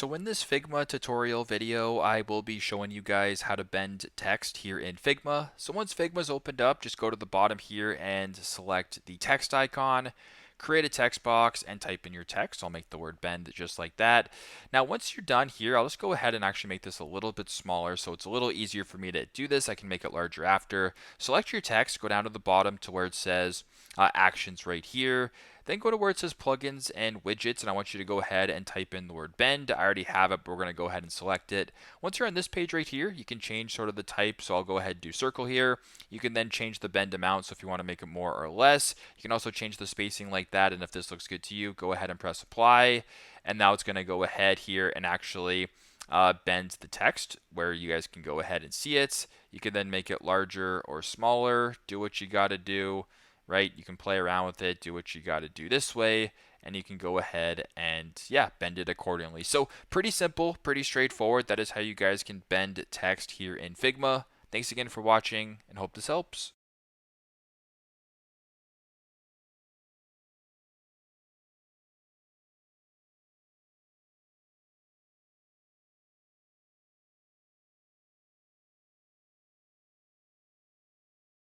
So in this Figma tutorial video, I will be showing you guys how to bend text here in Figma. So once Figma's opened up, just go to the bottom here and select the text icon, create a text box and type in your text. I'll make the word bend just like that. Now once you're done here, I'll just go ahead and actually make this a little bit smaller so it's a little easier for me to do this. I can make it larger after. Select your text, go down to the bottom to where it says actions right here. Then go to where it says plugins and widgets, and I want you to go ahead and type in the word bend. I already have it, but we're going to go ahead and select it. Once you're on this page right here, you can change sort of the type. So I'll go ahead and do circle here. You can then change the bend amount. So if you want to make it more or less, you can also change the spacing like that. And if this looks good to you, go ahead and press apply. And now it's going to go ahead here and actually bend the text where you guys can go ahead and see it. You can then make it larger or smaller. Do what you got to do. Right? You can play around with it, do what you got to do this way, and you can go ahead and, yeah, bend it accordingly. So pretty simple, pretty straightforward. That is how you guys can bend text here in Figma. Thanks again for watching, and hope this helps.